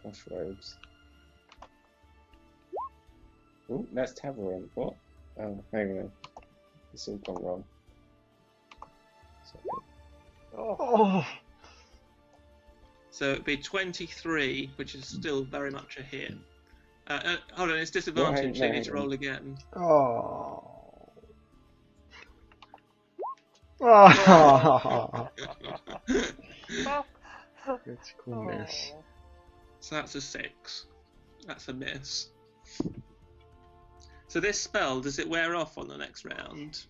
Posh robes. Oh, that's Tavern. What? Oh, hang on. It's all gone wrong. Sorry. Oh, So it'd be 23, which is still very much a hit. Hold on, it's disadvantage, so you need to roll again. oh. Oh. Critical miss. So that's a 6. That's a miss. So this spell, does it wear off on the next round?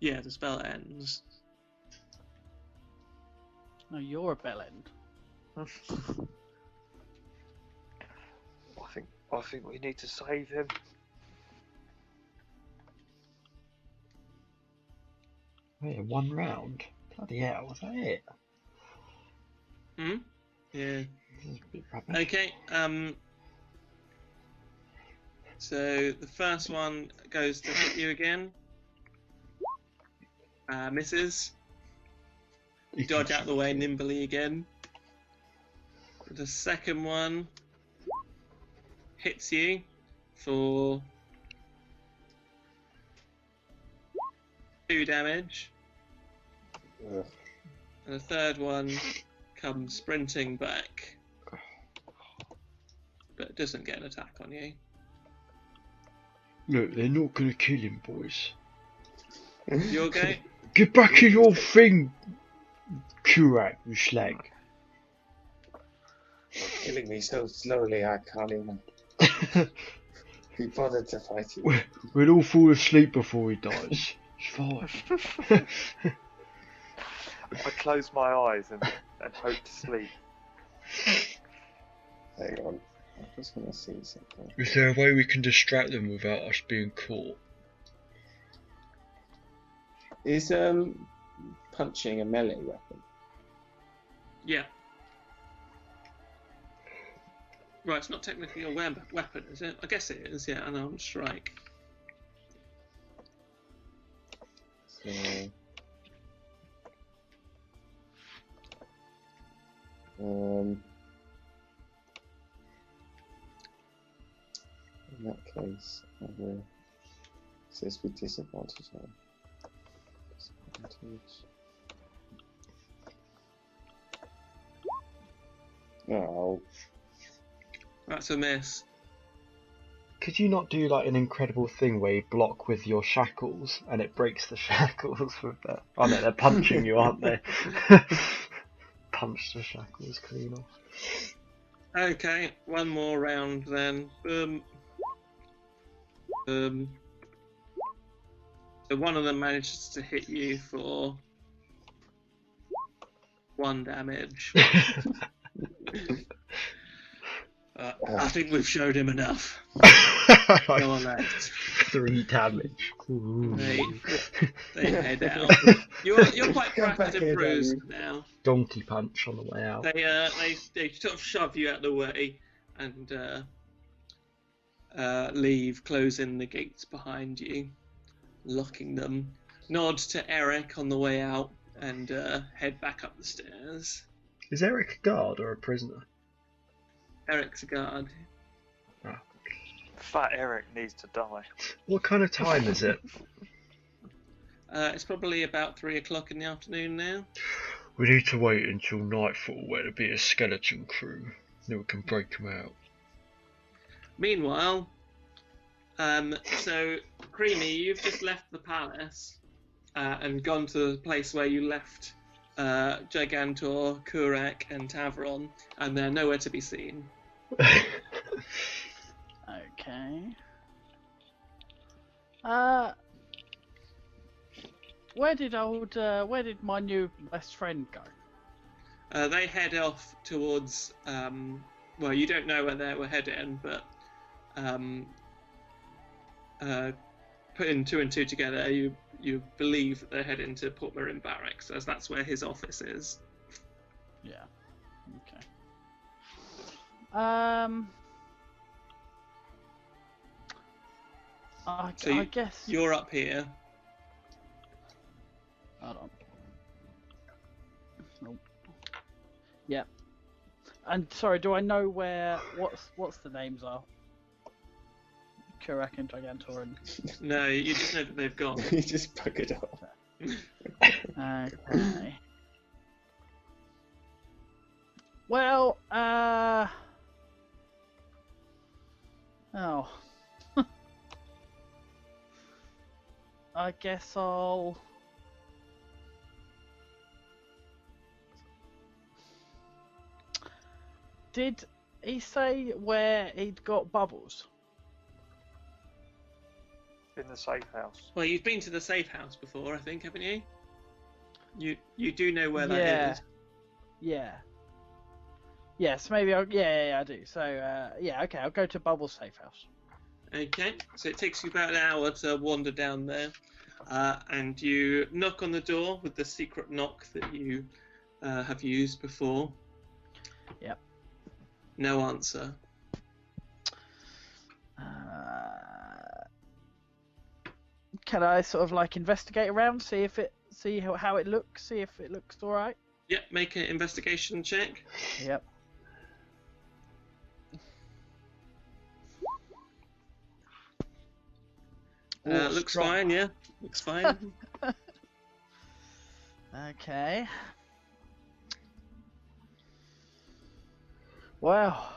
Yeah, the spell ends. No, you're a bellend. I think we need to save him. Wait, 1 round? Bloody hell, was that it? Hmm? Yeah. This is a bit rubbish. Okay, so the first one goes to hit you again. Misses. You dodge out the way nimbly again. The second one hits you for 2 damage. Ugh. And the third one comes sprinting back, but doesn't get an attack on you. Look, they're not gonna kill him, boys. You okay? Get back in your thing, Kurak, you slag. Killing me so slowly, I can't even be bothered to fight you. We'll all fall asleep before he dies. It's fine. I close my eyes and hope to sleep. Hang on, I just want to see something. Is there a way we can distract them without us being caught? Is punching a melee weapon? Yeah. Right, it's not technically a weapon, is it? I guess it is, yeah, unarmed strike. So, in that case, I will. It says with disadvantage on. Disadvantage. Oh, That's a miss. Could you not do like an incredible thing where you block with your shackles and it breaks the shackles with that? Oh no, they're punching you, aren't they? Punch the shackles clean off. Okay, one more round then. So one of them manages to hit you for 1 damage. I think we've showed him enough. Your left. 3 damage. Ooh. They head out. You're quite Come cracked back and here, bruised Daniel. now. Donkey punch on the way out. They sort of shove you out of the way and leave, closing the gates behind you, locking them. Nod to Eric on the way out and head back up the stairs. Is Eric a guard or a prisoner? Eric's a guard. Fat Eric needs to die. What kind of time is it? It's probably about 3 o'clock in the afternoon now. We need to wait until nightfall where there'll be a skeleton crew. Then we can break them out. Meanwhile, so Creamy, you've just left the palace and gone to the place where you left Gigantor, Kurek, and Tavron, and they're nowhere to be seen. Okay. Where did my new best friend go? They head off towards. Well, you don't know where they were heading, but putting 2 and 2 together, you believe that they're heading to Port Marin Barracks, as that's where his office is. Yeah. Okay. I guess. You're up here. Hold on. Nope. Yeah. And sorry, do I know what's the names are? Kurak and Gigantor and. No, you just know that they've gone. You just buggered off. Okay. Well, oh. I guess I'll. Did he say where he'd got Bubbles? In the safe house. Well, you've been to the safe house before, I think, haven't you? You do know where that is. Yeah. Yes, maybe I do. So, yeah, okay, I'll go to Bubbles' safe house. Okay, so it takes you about an hour to wander down there, and you knock on the door with the secret knock that you have used before. Yep. No answer. Can I sort of like investigate around, see how it looks, see if it looks all right? Yep, make an investigation check. Yep. Looks strong. fine, yeah. Looks fine. Okay. Wow.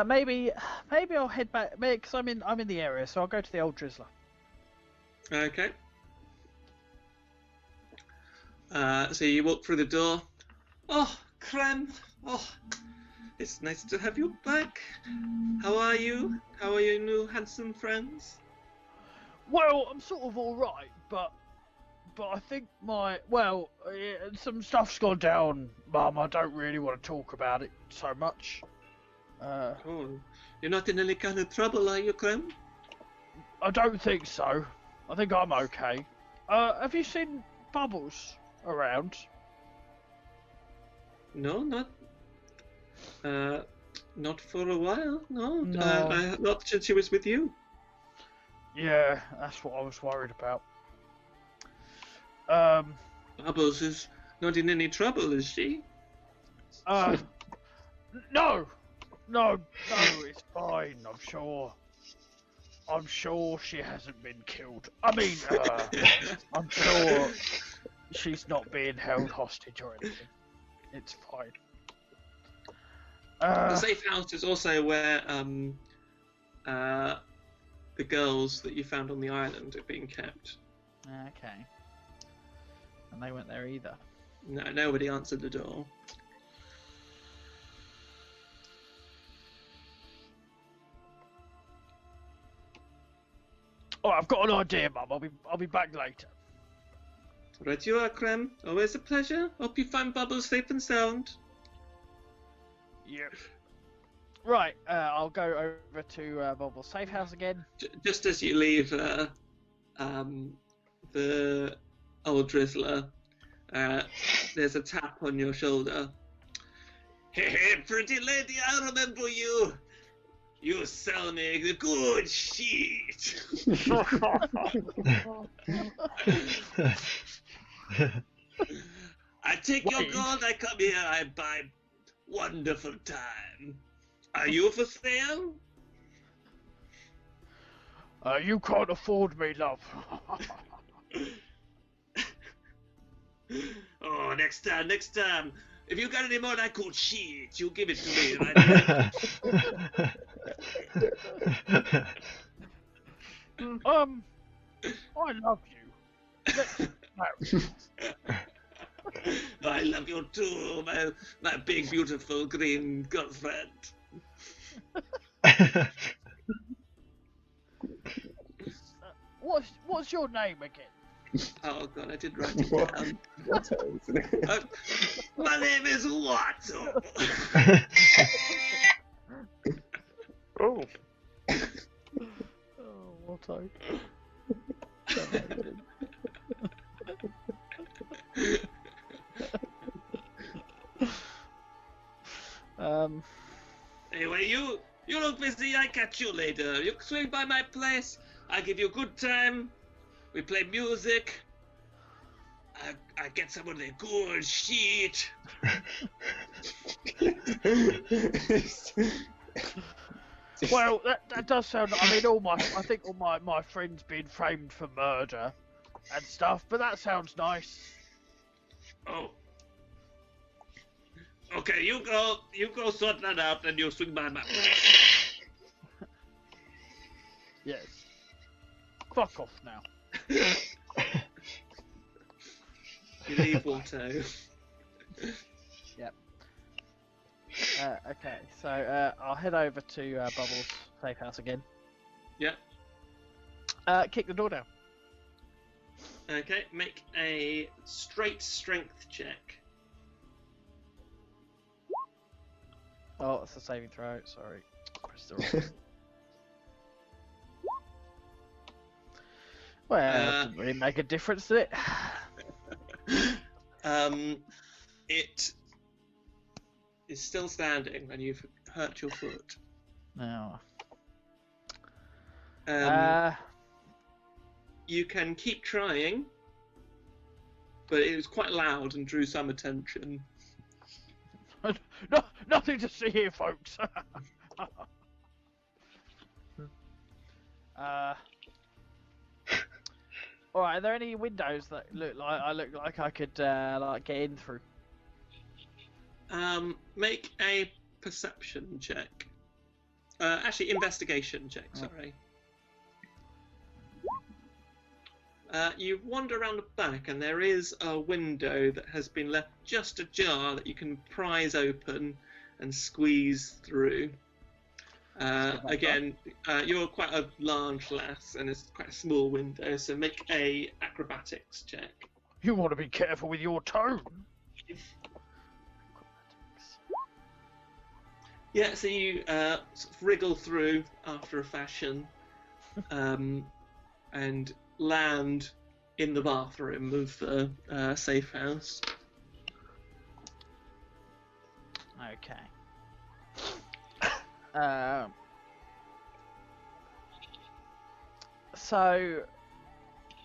Maybe I'll head back because I'm in the area, so I'll go to the old Drizzler. Okay. So you walk through the door. Oh, Clem. Oh, it's nice to have you back. How are you? How are your new handsome friends? Well, I'm sort of all right, but I think some stuff's gone down, Mum. I don't really want to talk about it so much. Oh, you're not in any kind of trouble, are you, Clem? I don't think so. I think I'm okay. Have you seen Bubbles around? No, not for a while. No, No. not since she was with you. Yeah, that's what I was worried about. Bubbles is not in any trouble, is she? No, it's fine. I'm sure she hasn't been killed. I mean, I'm sure she's not being held hostage or anything. It's fine. The safe house is also where the girls that you found on the island are being kept. Okay. And they weren't there either. No, nobody answered the door. Oh, I've got an idea, Mum. I'll be back later. Right you are, Clem. Always a pleasure. Hope you find Bubbles safe and sound. Yeah. Right, I'll go over to Bobble's safe house again. Just as you leave the old drizzler, there's a tap on your shoulder. Hey, pretty lady, I remember you. You sell me the good shit. I take your Wait. gold, I come here, I buy wonderful time. Are you for sale? You can't afford me, love. Oh, next time. If you got any more of that good shit, you give it to me, right? I love you. Let's I love you too, my big, beautiful green girlfriend. What's your name again? Oh god, I did write it What? down. Watto, isn't it? My name is Watto. Oh, Oh, what I... Anyway, you look busy. I catch you later. You swing by my place. I give you a good time. We play music. I get some of the good shit. Well, that does sound. I mean, I think all my friends being framed for murder and stuff, but that sounds nice. Oh. Okay, you go sort that out, and you swing by my place. Yes. Fuck off now. You leave Watto. Okay, so I'll head over to Bubbles' safe house again. Yeah. Kick the door down. Okay, make a straight strength check. Oh, it's a saving throw. Sorry. Press the wrong. Well, it didn't really make a difference, did it? It is still standing, and you've hurt your foot. No. You can keep trying, but it was quite loud and drew some attention. No, nothing to see here, folks. All right. Are there any windows that look like I could like get in through? Make a perception check. Actually, investigation check. Sorry. You wander around the back, and there is a window that has been left just ajar that you can prise open and squeeze through. Again, you're quite a large lass, and it's quite a small window, so make a acrobatics check. You want to be careful with your tone. Yeah, so you sort of wriggle through after a fashion, and land in the bathroom of the safe house. Okay. So,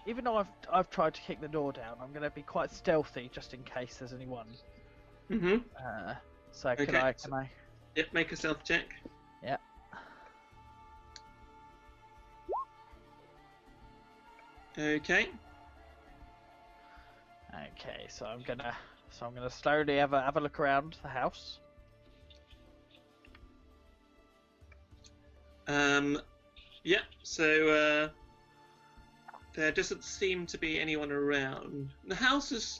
even though I've tried to kick the door down, I'm going to be quite stealthy just in case there's anyone. Mm-hmm. So Okay, can I? Yep, make a stealth check. Yeah. Okay. Okay, so I'm gonna slowly have a look around the house. Yeah, so there doesn't seem to be anyone around. The house is...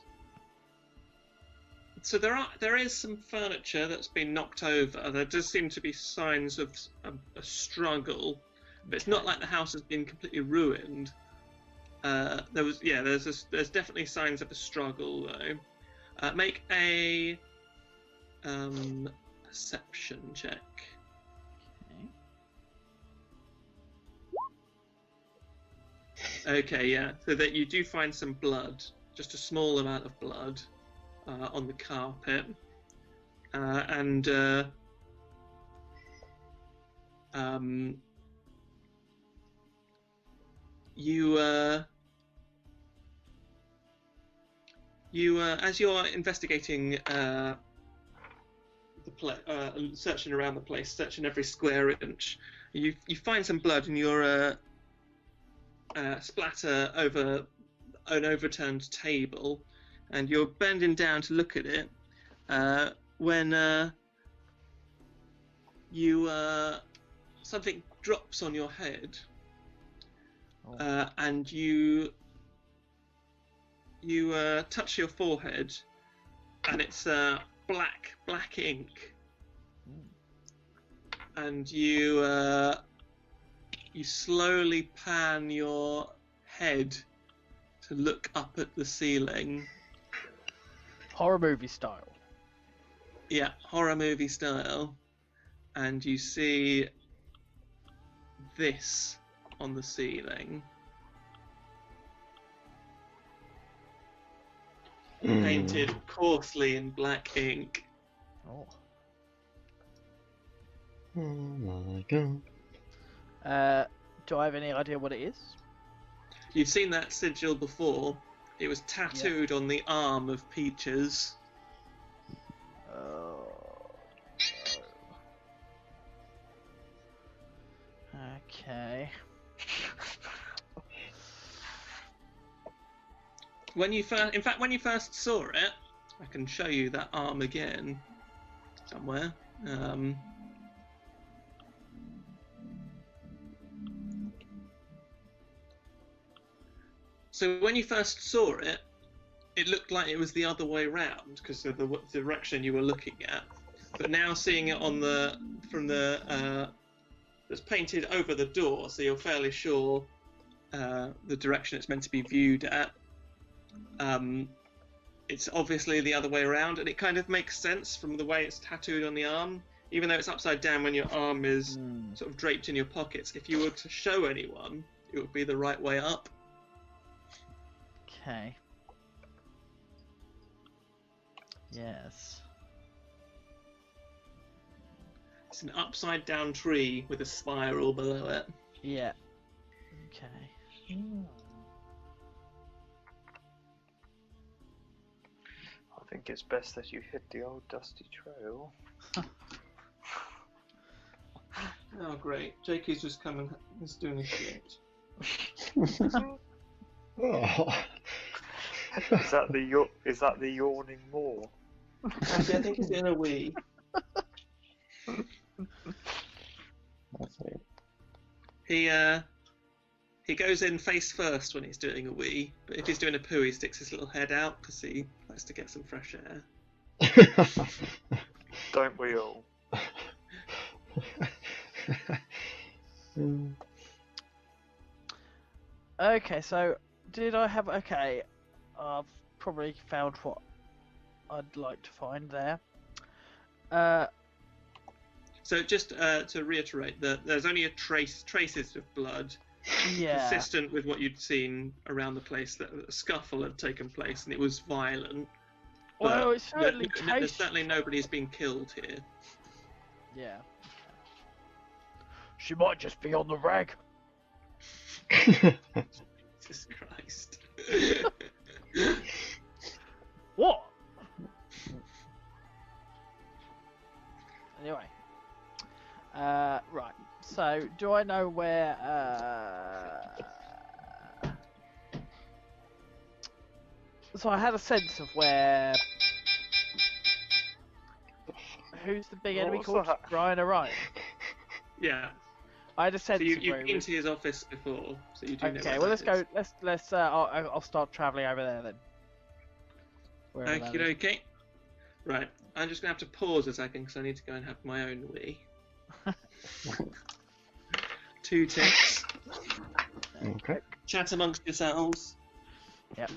So there is some furniture that's been knocked over. There does seem to be signs of a struggle, but it's not like the house has been completely ruined. There's definitely signs of a struggle though. Make a perception check. Okay, yeah. So that you do find some blood, just a small amount of blood, on the carpet, and you as you're investigating searching around the place, searching every square inch, you find some blood, and you're splatter over an overturned table, and you're bending down to look at it when you something drops on your head, and you touch your forehead, and it's black ink, and you slowly pan your head to look up at the ceiling. Horror movie style. Yeah, horror movie style. And you see this on the ceiling. Painted coarsely in black ink. Oh. Oh my god. Do I have any idea what it is? You've seen that sigil before. It was tattooed on the arm of Peaches. Oh. Okay. When you first saw it, I can show you that arm again somewhere. So when you first saw it, it looked like it was the other way round because of the direction you were looking at. But now seeing it it's painted over the door, so you're fairly sure the direction it's meant to be viewed at. It's obviously the other way around, and it kind of makes sense from the way it's tattooed on the arm. Even though it's upside down when your arm is sort of draped in your pockets, if you were to show anyone, it would be the right way up. Okay. Yes. It's an upside down tree with a spiral below it. Yeah. Okay. I think it's best that you hit the old dusty trail. Oh great, Jakey's just coming, he's doing his shit. Oh. Is that the yawning maw? Actually, I think he's in a wee. That's it. He goes in face first when he's doing a wee, but if he's doing a poo, he sticks his little head out because he likes to get some fresh air. Don't we all? Okay, so did I have... Okay, I've probably found what I'd like to find there. So just to reiterate, that there's only traces of blood, Yeah. consistent with what you'd seen around the place. That a scuffle had taken place and it was violent. Well, but it certainly there's tastes... certainly nobody's been killed here. Yeah. She might just be on the rag. Jesus Christ. What? Anyway. Right. So, do I know where, So I had a sense of where... Who's the big enemy What's called? that? Ryan Orion. Yeah. I had a sense So of where you've he been was. to his office before, so you do know. Okay, where well that let's is. go. Let's. I'll start travelling over there then. Wherever that is. Okay. Right. I'm just gonna have to pause a second because I need to go and have my own wee. 2 ticks. Okay. Chat amongst yourselves. Yep.